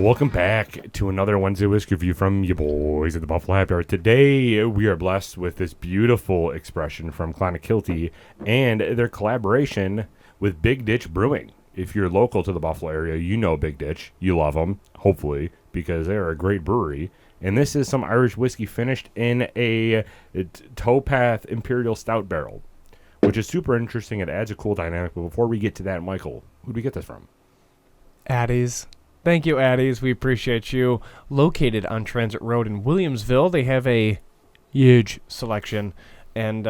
Welcome back to another Wednesday Whiskey Review from you boys at the Buffalo Happy Hour. Today, we are blessed with this beautiful expression from Clonakilty and their collaboration with Big Ditch Brewing. If you're local to the Buffalo area, you know Big Ditch. You love them, hopefully, because they're a great brewery. And this is some Irish whiskey finished in a Towpath Imperial Stout Barrel, which is super interesting. It adds a cool dynamic. But before we get to that, Michael, who'd we get this from? Addies. Thank you, Addies. We appreciate you. Located on Transit Road in Williamsville, they have a huge selection, and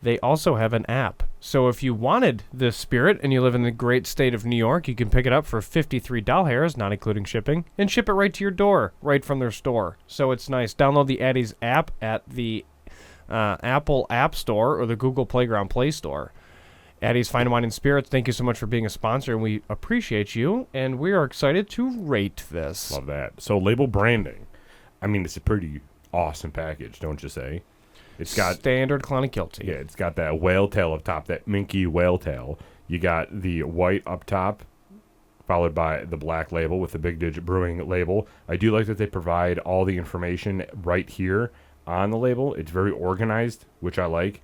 they also have an app. So if you wanted this spirit and you live in the great state of New York, you can pick it up for $53, not including shipping, and ship it right to your door, right from their store. So it's nice. Download the Addies app at the Apple App Store or the Google Playground Play Store. Addie's Fine Wine and Spirits, thank you so much for being a sponsor, and we appreciate you, and we are excited to rate this. Love that. So label branding. I mean, it's a pretty awesome package, don't you say? It's got standard Clonakilty. Yeah, it's got that whale tail up top, that minky whale tail. You got the white up top, followed by the black label with the Big Ditch Brewing label. I do like that they provide all the information right here on the label. It's very organized, which I like.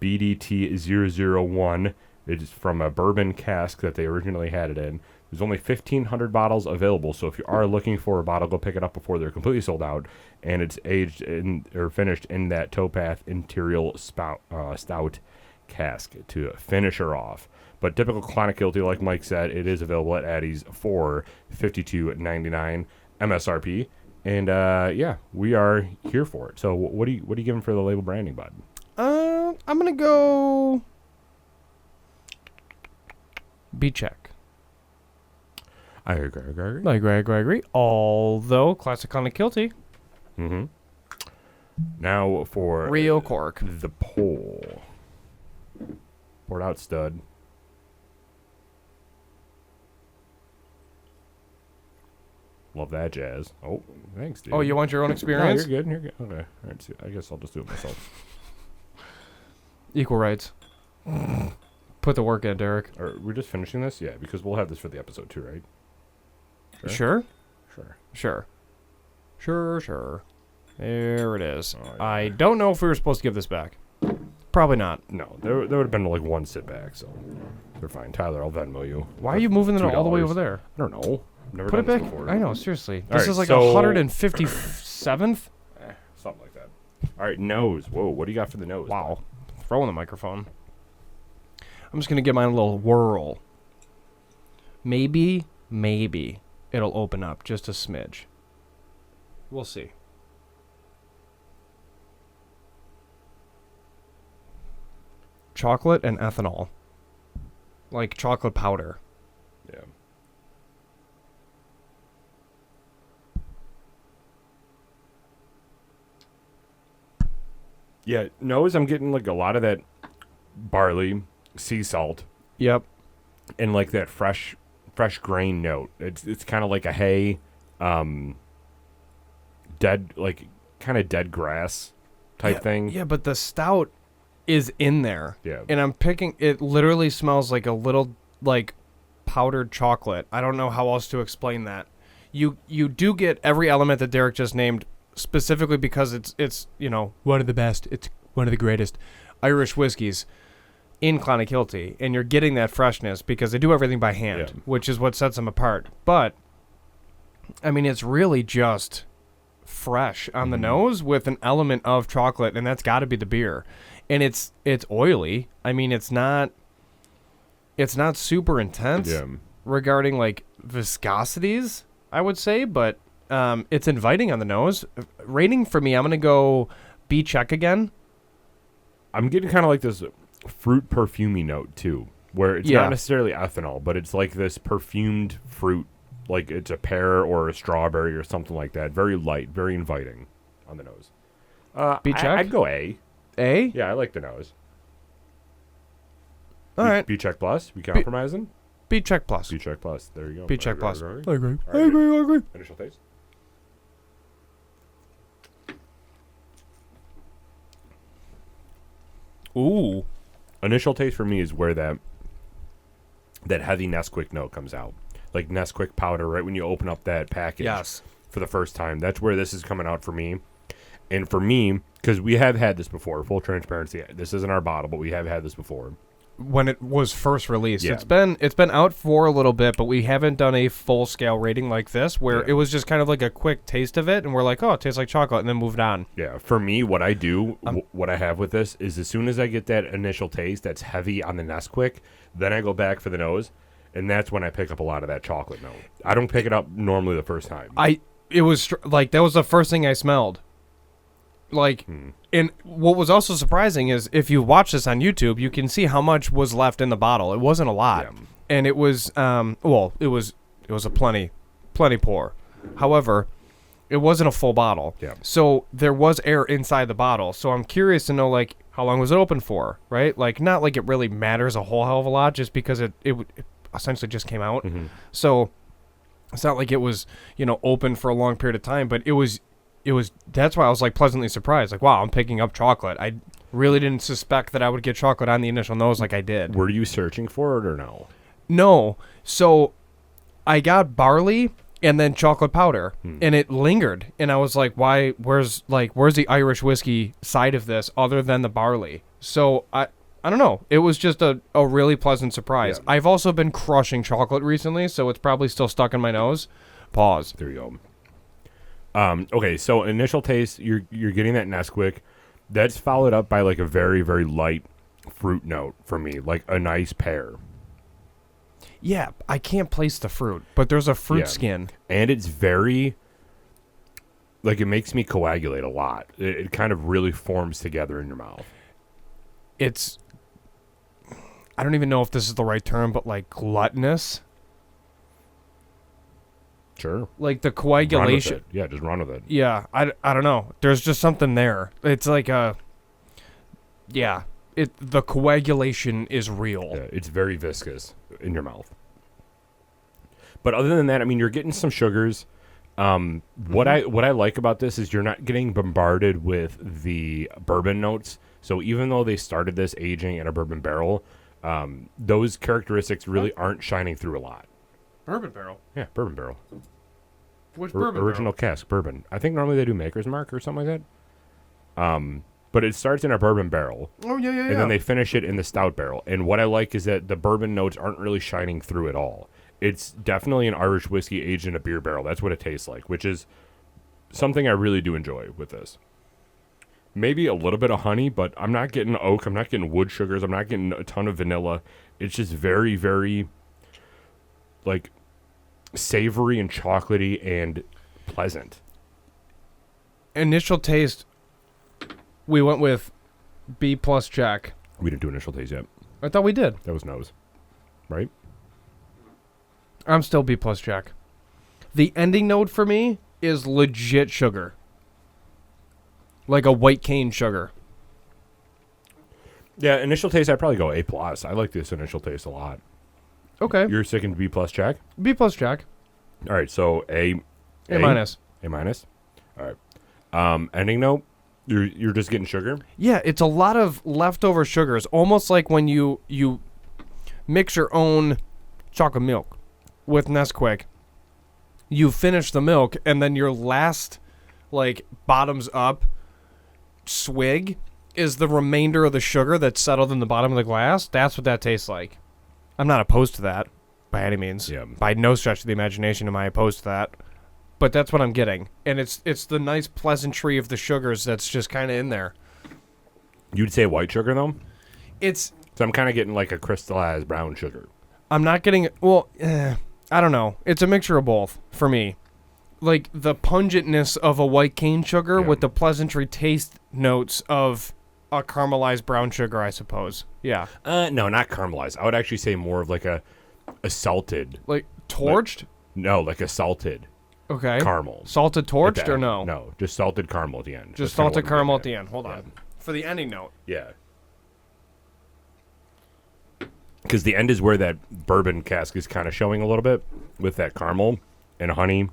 BDT001. It's from a bourbon cask that they originally had it in. There's only 1,500 bottles available, so if you are looking for a bottle, go pick it up before they're completely sold out. And it's aged in or finished in that Towpath Imperial Stout cask to finish her off. But typical Clonakilty, like Mike said, it is available at Addie's for $52.99 MSRP. And yeah, we are here for it. So what do you give them for the label branding, bud? I'm gonna go B-check. I agree. I agree. Although, classic Clonakilty. Mm-hmm. Now for Real Cork. The poll. Poured out stud. Love that jazz. Oh, thanks, dude. Oh, you want your own experience? No, you're good. Okay. All right, so I guess I'll just do it myself. Equal rights. Put the work in, Derek. We're just finishing this? Yeah, because we'll have this for the episode too, right? Sure? Sure. Sure. There it is. Oh, yeah. I don't know if we were supposed to give this back. Probably not. No, there would have been like one sit back, so they're fine. Tyler, I'll Venmo you. Why are you moving it all the way over there? I don't know. I've never Put done it this back. before. I know, seriously. All This right, is like so 157th? Something like that. All right, nose. Whoa, what do you got for the nose? Wow. Throwing the microphone. I'm just going to give mine a little whirl. Maybe it'll open up just a smidge. We'll see. Chocolate and ethanol. Like chocolate powder. Yeah. Yeah, nose, I'm getting like a lot of that barley, sea salt. Yep. And like that fresh grain note. It's kind of like a hay, dead, like kind of dead grass type thing. Yeah, but the stout is in there. Yeah. And I'm picking, it literally smells like a little, like, powdered chocolate. I don't know how else to explain that. You do get every element that Derek just named, specifically because it's one of the best, it's one of the greatest Irish whiskeys in Clonakilty, and you're getting that freshness because they do everything by hand, which is what sets them apart. But I mean, it's really just fresh on the nose with an element of chocolate, and that's got to be the beer. And it's oily. I mean, it's not super intense regarding like viscosities, I would say, but it's inviting on the nose. Rating for me, I'm going to go B-check again. I'm getting kind of like this fruit perfumey note too, where it's not necessarily ethanol, but it's like this perfumed fruit, like it's a pear or a strawberry or something like that. Very light, very inviting on the nose. B-check? I'd go A. A? Yeah, I like the nose. All right. B-check plus. We compromising? B-check plus. B-check plus. There you go. B-check plus. I agree. I agree. Initial taste. Ooh. Initial taste for me is where that heavy Nesquik note comes out. like Nesquik powder right when you open up that package Yes. for the first time. That's where this is coming out for me. And for me, because we have had this before, full transparency, this isn't our bottle, but we have had this before. When it was first released. Yeah. It's been out for a little bit, but we haven't done a full scale rating like this where Yeah. it was just kind of like a quick taste of it and we're like, oh, it tastes like chocolate, and then moved on. Yeah, for me, what I do, what I have with this is as soon as I get that initial taste that's heavy on the Nesquik, then I go back for the nose, and that's when I pick up a lot of that chocolate note. I don't pick it up normally the first time. It was like that was the first thing I smelled. Like, and what was also surprising is if you watch this on YouTube, you can see how much was left in the bottle. It wasn't a lot, Yeah. and it was it was a plenty pour. However, it wasn't a full bottle, Yeah. so there was air inside the bottle. So I'm curious to know, like, how long was it open for, right? Like, not like it really matters a whole hell of a lot, just because it essentially just came out. Mm-hmm. So it's not like it was open for a long period of time, but it was that's why I was like pleasantly surprised. Like, wow, I'm picking up chocolate. I really didn't suspect that I would get chocolate on the initial nose like I did. Were you searching for it or no? No. So I got barley and then chocolate powder, and it lingered. And I was like, why? Where's the Irish whiskey side of this other than the barley? So I don't know. It was just a really pleasant surprise. Yeah. I've also been crushing chocolate recently, so it's probably still stuck in my nose. Pause. There you go. Okay, so initial taste, you're getting that Nesquik. That's followed up by like a very, very light fruit note for me, like a nice pear. Yeah, I can't place the fruit, but there's a fruit Yeah. skin. And it's very, like, it makes me coagulate a lot. It kind of really forms together in your mouth. It's, I don't even know if this is the right term, but like gluttonous. Sure. Like the Run with coagulation. it. Yeah, just run with it. Yeah, I don't know. There's just something there. It's like the coagulation is real. Yeah, it's very viscous in your mouth. But other than that, I mean, you're getting some sugars. What I like about this is you're not getting bombarded with the bourbon notes. So even though they started this aging in a bourbon barrel, those characteristics really aren't shining through a lot. Bourbon barrel. Yeah, bourbon barrel. Which Original cask bourbon. I think normally they do Maker's Mark or something like that. But it starts in a bourbon barrel. Oh, yeah. And then they finish it in the stout barrel. And what I like is that the bourbon notes aren't really shining through at all. It's definitely an Irish whiskey aged in a beer barrel. That's what it tastes like, which is something I really do enjoy with this. Maybe a little bit of honey, but I'm not getting oak. I'm not getting wood sugars. I'm not getting a ton of vanilla. It's just very, very, like, savory and chocolatey and pleasant. Initial taste, we went with B+ check. We didn't do initial taste yet. I thought we did. That was nose, right? I'm still B+ check. The ending note for me is legit sugar. Like a white cane sugar. Yeah, initial taste, I'd probably go A+. I like this initial taste a lot. Okay. You're sticking to B+, Jack? B+ check. All right, so A minus. A minus. All right. Ending note, you're just getting sugar? Yeah, it's a lot of leftover sugars, almost like when you mix your own chocolate milk with Nesquik. You finish the milk, and then your last, like, bottoms up swig is the remainder of the sugar that's settled in the bottom of the glass. That's what that tastes like. I'm not opposed to that by any means. Yeah. By no stretch of the imagination am I opposed to that. But that's what I'm getting. And it's the nice pleasantry of the sugars that's just kind of in there. You'd say white sugar, though? It's... So I'm kind of getting like a crystallized brown sugar. I'm not getting... Well, I don't know. It's a mixture of both for me. Like the pungentness of a white cane sugar with the pleasantry taste notes of a caramelized brown sugar, I suppose. Yeah. No, not caramelized. I would actually say more of like a salted. Like torched? Like a salted Okay. caramel. Salted torched At or the no? end. No, just salted caramel at the end. Just That's kinda salted what I'm caramel at getting the end. Hold on. For the ending note. Yeah. Because the end is where that bourbon cask is kind of showing a little bit with that caramel and honey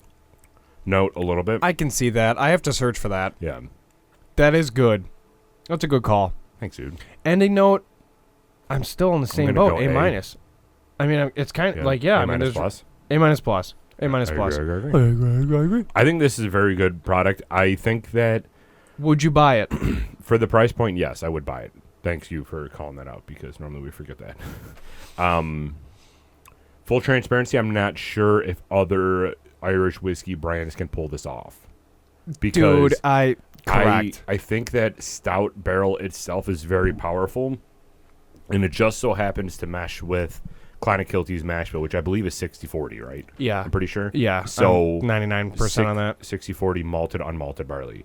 note a little bit. I can see that. I have to search for that. Yeah. That is good. That's a good call. Thanks, dude. Ending note, I'm still in the same gonna boat. go A A. minus. I mean, it's kind of Yeah. like, yeah. A I mean, minus there's plus. A- plus. A- plus. I agree. I think this is a very good product. I think that Would you buy it? for the price point, yes, I would buy it. Thanks you for calling that out because normally we forget that. Full transparency, I'm not sure if other Irish whiskey brands can pull this off. Because Dude, correct. I think that Stout Barrel itself is very powerful, and it just so happens to mesh with Clonakilty's mash bill, which I believe is 60-40, right? Yeah. I'm pretty sure. Yeah. So 99% on that. 60-40 malted, unmalted barley.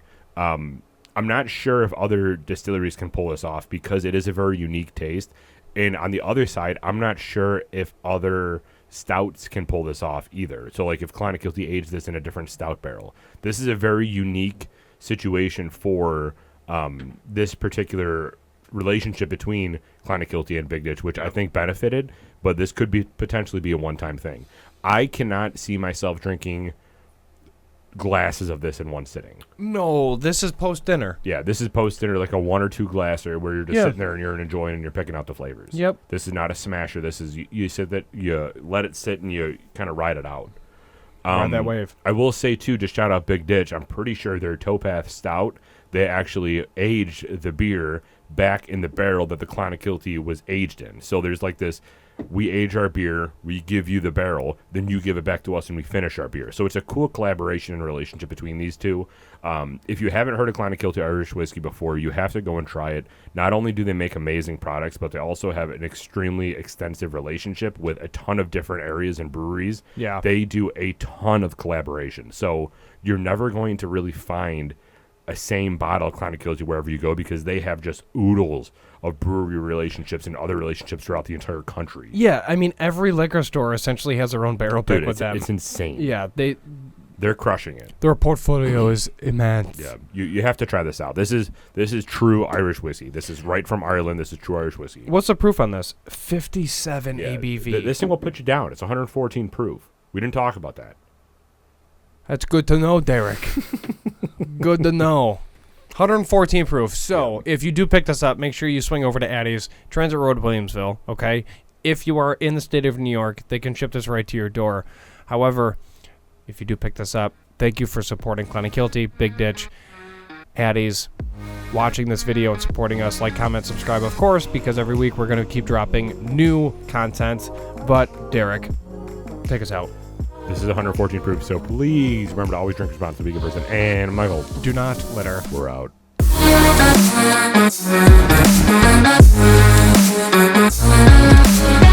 I'm not sure if other distilleries can pull this off because it is a very unique taste. And on the other side, I'm not sure if other stouts can pull this off either. So, like, if Clonakilty aged this in a different stout barrel, this is a very unique situation for this particular relationship between Clonakilty and Big Ditch, which I think benefited, but this could be potentially be a one-time thing. I cannot see myself drinking glasses of this in one sitting. No, this is post-dinner. Yeah, this is post-dinner, like a 1 or 2 glasser where you're just sitting there and you're enjoying and you're picking out the flavors. Yep. This is not a smasher. This is, you sit that, you let it sit and you kind of ride it out. Ride that wave. I will say, too, just shout out Big Ditch. I'm pretty sure their Towpath Stout, they actually aged the beer back in the barrel that the Clonakilty was aged in. So there's like this, we age our beer, we give you the barrel, then you give it back to us and we finish our beer. So it's a cool collaboration and relationship between these two. If you haven't heard of Clonakilty Irish Whiskey before, you have to go and try it. Not only do they make amazing products, but they also have an extremely extensive relationship with a ton of different areas and breweries. Yeah. They do a ton of collaboration. So you're never going to really find a same bottle of Clonakilty wherever you go because they have just oodles of brewery relationships and other relationships throughout the entire country. Yeah, I mean, every liquor store essentially has their own barrel pick with them. It's insane. Yeah, they're crushing it. their portfolio is immense. Yeah, you have to try this out. This is true Irish whiskey. This is right from Ireland. This is true Irish whiskey. What's the proof on this? 57 Yeah, ABV. this thing will put you down. It's 114 proof. We didn't talk about that. That's good to know, Derek. Good to know. 114 proof. So, if you do pick this up, make sure you swing over to Addie's, Transit Road, Williamsville, okay? If you are in the state of New York, they can ship this right to your door. However, if you do pick this up, thank you for supporting Clonakilty, Big Ditch, Addie's, watching this video and supporting us. Like, comment, subscribe, of course, because every week we're going to keep dropping new content. But, Derek, take us out. This is 114 proof, so please remember to always drink responsibly, good person. And Michael, Do not litter. we're out. Yeah.